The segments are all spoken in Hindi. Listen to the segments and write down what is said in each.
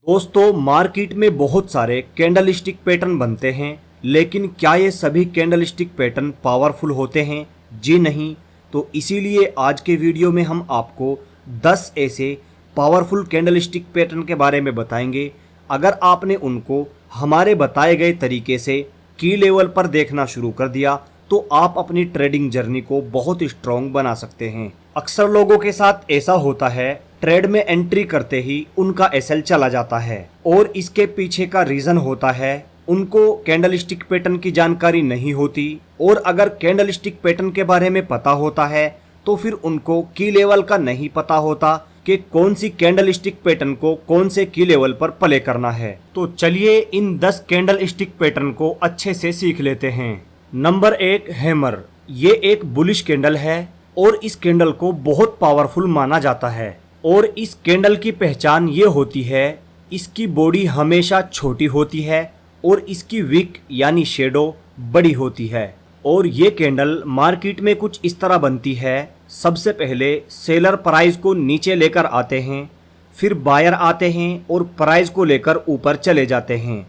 दोस्तों, मार्केट में बहुत सारे कैंडल स्टिक पैटर्न बनते हैं, लेकिन क्या ये सभी कैंडल स्टिक पैटर्न पावरफुल होते हैं? जी नहीं। तो इसीलिए आज के वीडियो में हम आपको 10 ऐसे पावरफुल कैंडल स्टिक पैटर्न के बारे में बताएंगे। अगर आपने उनको हमारे बताए गए तरीके से की लेवल पर देखना शुरू कर दिया तो आप अपनी ट्रेडिंग जर्नी को बहुत स्ट्रॉन्ग बना सकते हैं। अक्सर लोगों के साथ ऐसा होता है, ट्रेड में एंट्री करते ही उनका एसएल चला जाता है और इसके पीछे का रीजन होता है उनको कैंडल स्टिक पैटर्न की जानकारी नहीं होती, और अगर कैंडल स्टिक पैटर्न के बारे में पता होता है तो फिर उनको की लेवल का नहीं पता होता कि कौन सी कैंडल स्टिक पैटर्न को कौन से की लेवल पर प्ले करना है। तो चलिए इन 10 कैंडल स्टिक पैटर्न को अच्छे से सीख लेते हैं। Number 1, hammer. ये एक बुलिश कैंडल है और इस कैंडल को बहुत पावरफुल माना जाता है, और इस कैंडल की पहचान ये होती है इसकी बॉडी हमेशा छोटी होती है और इसकी विक यानी शेडो बड़ी होती है। और ये कैंडल मार्केट में कुछ इस तरह बनती है। सबसे पहले सेलर प्राइस को नीचे लेकर आते हैं, फिर बायर आते हैं और प्राइस को लेकर ऊपर चले जाते हैं,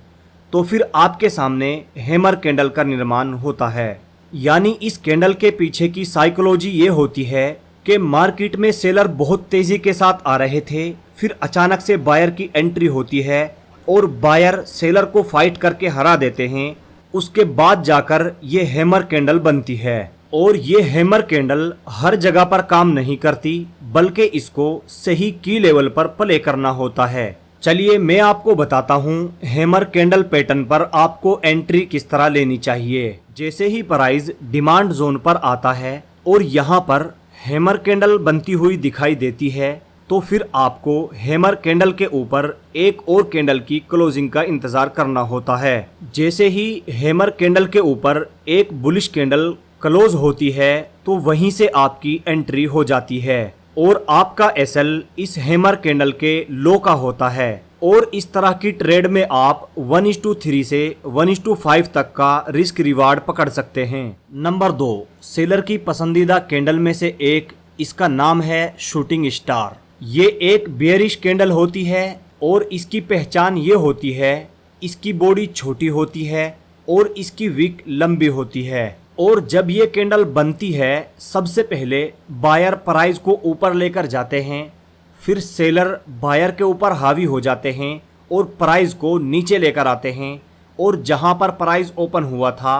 तो फिर आपके सामने हैमर कैंडल का निर्माण होता है। यानी इस कैंडल के पीछे की साइकोलॉजी ये होती है कि मार्केट में सेलर बहुत तेजी के साथ आ रहे थे, फिर अचानक से बायर की एंट्री होती है और बायर सेलर को फाइट करके हरा देते हैं। उसके बाद जाकर ये हैमर कैंडल बनती है। और ये हैमर कैंडल हर जगह पर काम नहीं करती, बल्कि इसको सही की लेवल पर प्ले करना होता है। चलिए मैं आपको बताता हूँ हैमर कैंडल पैटर्न पर आपको एंट्री किस तरह लेनी चाहिए। जैसे ही प्राइस डिमांड जोन पर आता है और यहाँ पर हैमर कैंडल बनती हुई दिखाई देती है, तो फिर आपको हैमर कैंडल के ऊपर एक और कैंडल की क्लोजिंग का इंतजार करना होता है। जैसे ही हैमर कैंडल के ऊपर एक बुलिश कैंडल क्लोज होती है तो वहीं से आपकी एंट्री हो जाती है और आपका एसएल इस हैमर कैंडल के लो का होता है। और इस तरह की ट्रेड में आप 1:3 से 1:5 तक का रिस्क रिवार्ड पकड़ सकते हैं। नंबर 2, सेलर की पसंदीदा कैंडल में से एक, इसका नाम है शूटिंग स्टार। ये एक बेयरिश कैंडल होती है और इसकी पहचान ये होती है इसकी बॉडी छोटी होती है और इसकी विक लंबी होती है। और जब ये कैंडल बनती है, सबसे पहले बायर प्राइस को ऊपर लेकर जाते हैं, फिर सेलर बायर के ऊपर हावी हो जाते हैं और प्राइस को नीचे लेकर आते हैं, और जहां पर प्राइस ओपन हुआ था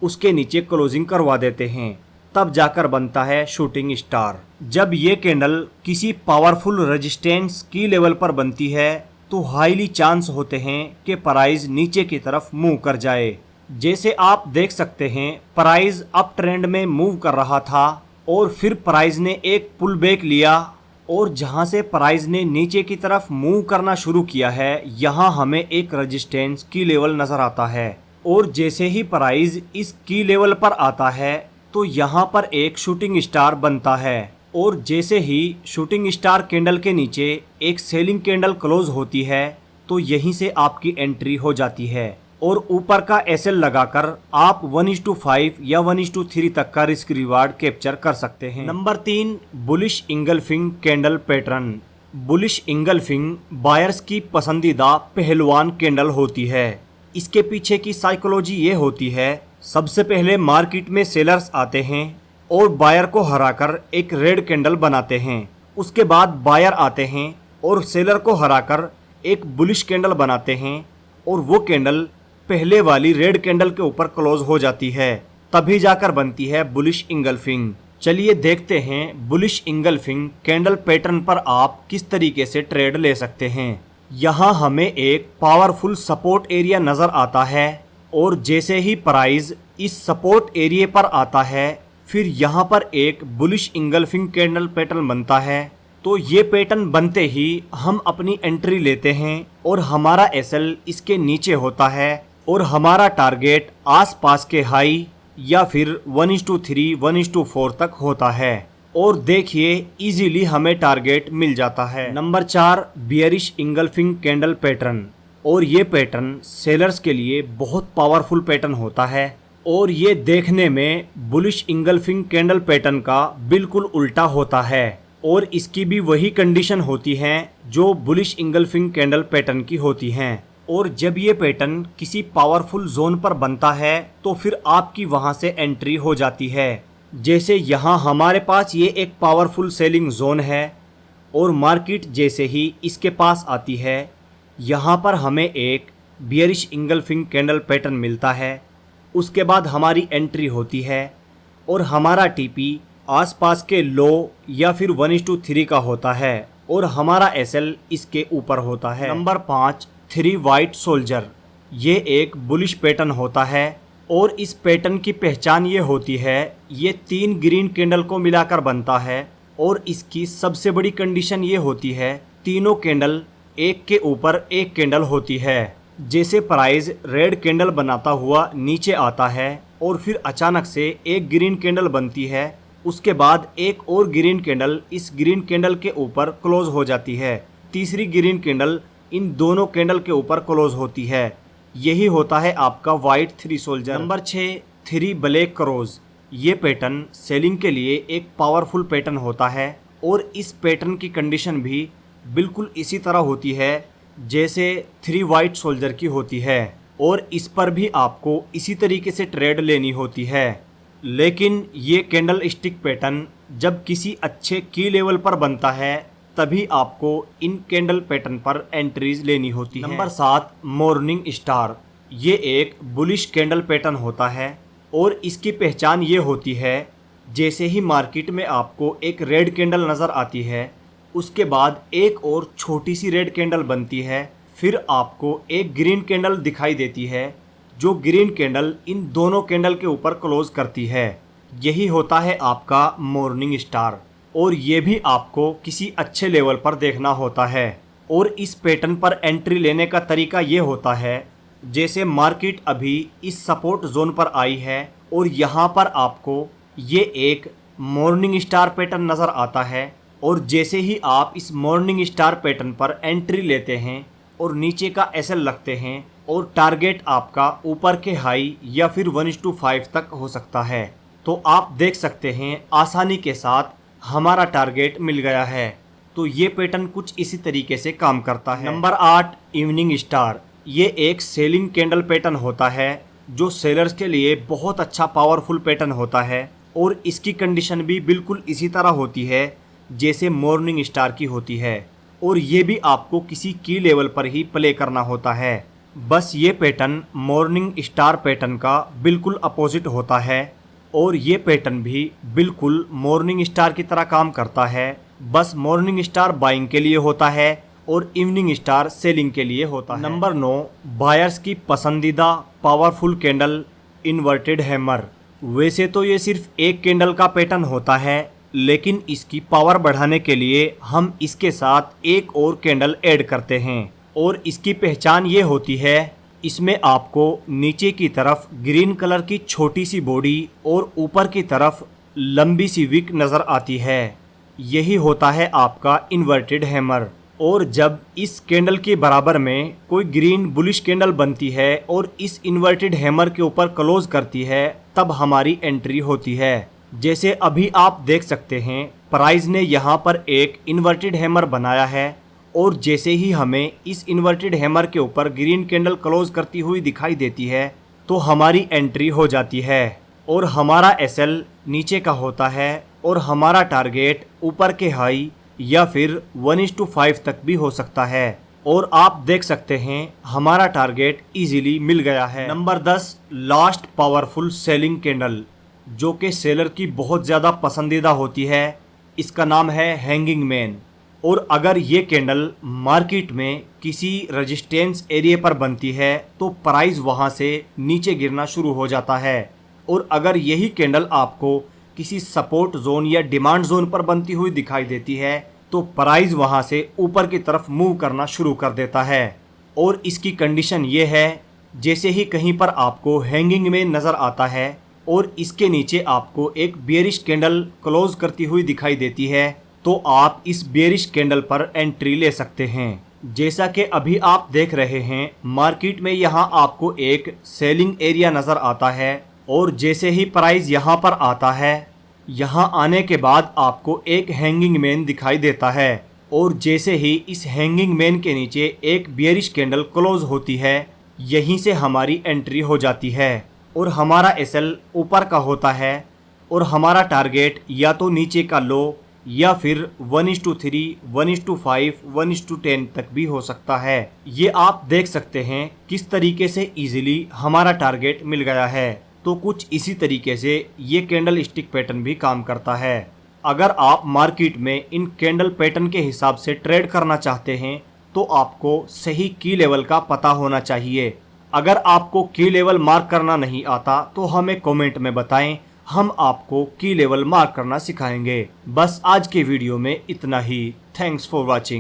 उसके नीचे क्लोजिंग करवा देते हैं। तब जाकर बनता है शूटिंग स्टार। जब ये कैंडल किसी पावरफुल रेजिस्टेंस की लेवल पर बनती है तो हाईली चांस होते हैं कि प्राइस नीचे की तरफ मूव कर जाए। जैसे आप देख सकते हैं प्राइस अप ट्रेंड में मूव कर रहा था और फिर प्राइस ने एक पुल बैक लिया, और जहां से प्राइस ने नीचे की तरफ मूव करना शुरू किया है यहां हमें एक रेजिस्टेंस की लेवल नजर आता है। और जैसे ही प्राइस इस की लेवल पर आता है तो यहां पर एक शूटिंग स्टार बनता है, और जैसे ही शूटिंग स्टार कैंडल के नीचे एक सेलिंग कैंडल क्लोज होती है तो यहीं से आपकी एंट्री हो जाती है, और ऊपर का एसएल लगाकर आप 1:5 या 1:3 तक का रिस्क रिवार्ड कैप्चर कर सकते हैं। Number 3, bullish engulfing candle pattern. Bullish engulfing buyers की पसंदीदा पहलवान कैंडल होती है। इसके पीछे की साइकोलॉजी ये होती है, सबसे पहले मार्केट में सेलर्स आते हैं और बायर को हराकर एक रेड कैंडल बनाते हैं। उसके बाद बायर आते हैं और सेलर को हराकर एक बुलिश कैंडल बनाते हैं, और वो कैंडल पहले वाली रेड कैंडल के ऊपर क्लोज हो जाती है। तभी जाकर बनती है बुलिश इंगल्फिंग। चलिए देखते हैं बुलिश इंगल्फिंग कैंडल पैटर्न पर आप किस तरीके से ट्रेड ले सकते हैं। यहाँ हमें एक पावरफुल सपोर्ट एरिया नजर आता है, और जैसे ही प्राइस इस सपोर्ट एरिया पर आता है फिर यहाँ पर एक बुलिश इंगल्फिंग कैंडल पैटर्न बनता है। तो ये पैटर्न बनते ही हम अपनी एंट्री लेते हैं और हमारा एसएल इसके नीचे होता है, और हमारा टारगेट आसपास के हाई या फिर 1:3, 1:4 तक होता है। और देखिए इजीली हमें टारगेट मिल जाता है। Number 4, bearish engulfing candle pattern. और ये पैटर्न सेलर्स के लिए बहुत पावरफुल पैटर्न होता है, और ये देखने में बुलिश इंगल्फिंग कैंडल पैटर्न का बिल्कुल उल्टा होता है। और इसकी भी वही कंडीशन होती हैं जो बुलिश इंगल्फिंग कैंडल पैटर्न की होती हैं। और जब ये पैटर्न किसी पावरफुल जोन पर बनता है तो फिर आपकी वहां से एंट्री हो जाती है। जैसे यहाँ हमारे पास ये एक पावरफुल सेलिंग जोन है और मार्केट जैसे ही इसके पास आती है, यहाँ पर हमें एक बियरिश इंगल्फिंग कैंडल पैटर्न मिलता है। उसके बाद हमारी एंट्री होती है और हमारा टीपी आसपास के लो या फिर 1:3 का होता है और हमारा एसएल इसके ऊपर होता है। Number 5, 3 white soldier. ये एक बुलिश पैटर्न होता है और इस पैटर्न की पहचान ये होती है, ये 3 ग्रीन कैंडल को मिलाकर बनता है और इसकी सबसे बड़ी कंडीशन ये होती है, तीनों कैंडल एक के ऊपर एक कैंडल होती है। जैसे प्राइस रेड कैंडल बनाता हुआ नीचे आता है और फिर अचानक से एक ग्रीन कैंडल बनती है, उसके बाद एक और ग्रीन कैंडल इस ग्रीन कैंडल के ऊपर क्लोज हो जाती है, तीसरी ग्रीन कैंडल इन दोनों कैंडल के ऊपर क्लोज होती है। यही होता है आपका white 3 soldier. Number 6, 3 black crows. ये पैटर्न सेलिंग के लिए एक पावरफुल पैटर्न होता है और इस पैटर्न की कंडीशन भी बिल्कुल इसी तरह होती है जैसे 3 वाइट सोल्जर की होती है और इस पर भी आपको इसी तरीके से ट्रेड लेनी होती है। लेकिन ये कैंडल स्टिक पैटर्न जब किसी अच्छे की लेवल पर बनता है तभी आपको इन कैंडल पैटर्न पर एंट्रीज लेनी होती है। Number 7, morning star. ये एक बुलिश कैंडल पैटर्न होता है और इसकी पहचान ये होती है, जैसे ही मार्केट में आपको एक रेड कैंडल नज़र आती है, उसके बाद एक और छोटी सी रेड कैंडल बनती है, फिर आपको एक ग्रीन कैंडल दिखाई देती है जो ग्रीन कैंडल इन दोनों कैंडल के ऊपर क्लोज करती है। यही होता है आपका मॉर्निंग स्टार और ये भी आपको किसी अच्छे लेवल पर देखना होता है। और इस पैटर्न पर एंट्री लेने का तरीका ये होता है, जैसे मार्केट अभी इस सपोर्ट जोन पर आई है और यहाँ पर आपको ये एक मॉर्निंग स्टार पैटर्न नज़र आता है और जैसे ही आप इस मॉर्निंग स्टार पैटर्न पर एंट्री लेते हैं और नीचे का एसएल रखते हैं और टारगेट आपका ऊपर के हाई या फिर 1:5 तक हो सकता है, तो आप देख सकते हैं आसानी के साथ हमारा टारगेट मिल गया है। तो ये पैटर्न कुछ इसी तरीके से काम करता है। Number 8, evening star. ये एक सेलिंग कैंडल पैटर्न होता है जो सेलर्स के लिए बहुत अच्छा पावरफुल पैटर्न होता है और इसकी कंडीशन भी बिल्कुल इसी तरह होती है जैसे मॉर्निंग स्टार की होती है और ये भी आपको किसी की लेवल पर ही प्ले करना होता है। बस ये पैटर्न मॉर्निंग स्टार पैटर्न का बिल्कुल अपोजिट होता है और ये पैटर्न भी बिल्कुल मॉर्निंग स्टार की तरह काम करता है। बस मॉर्निंग स्टार बाइंग के लिए होता है और इवनिंग स्टार सेलिंग के लिए होता है। नंबर 9, बायर्स की पसंदीदा पावरफुल कैंडल इन्वर्टेड हैमर। वैसे तो ये सिर्फ एक कैंडल का पैटर्न होता है, लेकिन इसकी पावर बढ़ाने के लिए हम इसके साथ एक और कैंडल ऐड करते हैं और इसकी पहचान ये होती है, इसमें आपको नीचे की तरफ ग्रीन कलर की छोटी सी बॉडी और ऊपर की तरफ लंबी सी विक नज़र आती है। यही होता है आपका इन्वर्टेड हैमर। और जब इस कैंडल के बराबर में कोई ग्रीन बुलिश कैंडल बनती है और इस इन्वर्टेड हैमर के ऊपर क्लोज करती है, तब हमारी एंट्री होती है। जैसे अभी आप देख सकते हैं प्राइस ने यहाँ पर एक इन्वर्टेड हैमर बनाया है और जैसे ही हमें इस इन्वर्टेड हैमर के ऊपर ग्रीन कैंडल क्लोज करती हुई दिखाई देती है तो हमारी एंट्री हो जाती है और हमारा एसएल नीचे का होता है और हमारा टारगेट ऊपर के हाई या फिर 1:5 तक भी हो सकता है और आप देख सकते हैं हमारा टारगेट इजीली मिल गया है। Number 10, last powerful selling candle, जो कि सेलर की बहुत ज़्यादा पसंदीदा होती है। इसका नाम है हैंगिंग मैन। और अगर ये कैंडल मार्केट में किसी रेजिस्टेंस एरिया पर बनती है तो प्राइस वहाँ से नीचे गिरना शुरू हो जाता है और अगर यही कैंडल आपको किसी सपोर्ट जोन या डिमांड जोन पर बनती हुई दिखाई देती है तो प्राइस वहाँ से ऊपर की तरफ मूव करना शुरू कर देता है। और इसकी कंडीशन ये है, जैसे ही कहीं पर आपको हैंगिंग मैन नज़र आता है और इसके नीचे आपको एक बेयरिश कैंडल क्लोज करती हुई दिखाई देती है तो आप इस बेयरिश कैंडल पर एंट्री ले सकते हैं। जैसा कि अभी आप देख रहे हैं मार्केट में यहाँ आपको एक सेलिंग एरिया नज़र आता है और जैसे ही प्राइस यहाँ पर आता है यहाँ आने के बाद आपको एक हैंगिंग मैन दिखाई देता है और जैसे ही इस हैंगिंग मैन के नीचे एक बियरिश कैंडल क्लोज होती है, यहीं से हमारी एंट्री हो जाती है और हमारा एसएल ऊपर का होता है और हमारा टारगेट या तो नीचे का लो या फिर 1:3, 1:5, 1:10 तक भी हो सकता है। ये आप देख सकते हैं किस तरीके से इजीली हमारा टारगेट मिल गया है। तो कुछ इसी तरीके से ये कैंडल स्टिक पैटर्न भी काम करता है। अगर आप मार्केट में इन कैंडल पैटर्न के हिसाब से ट्रेड करना चाहते हैं तो आपको सही की लेवल का पता होना चाहिए। अगर आपको की लेवल मार्क करना नहीं आता तो हमें कमेंट में बताएं, हम आपको की लेवल मार्क करना सिखाएंगे। बस आज के वीडियो में इतना ही। Thanks for watching.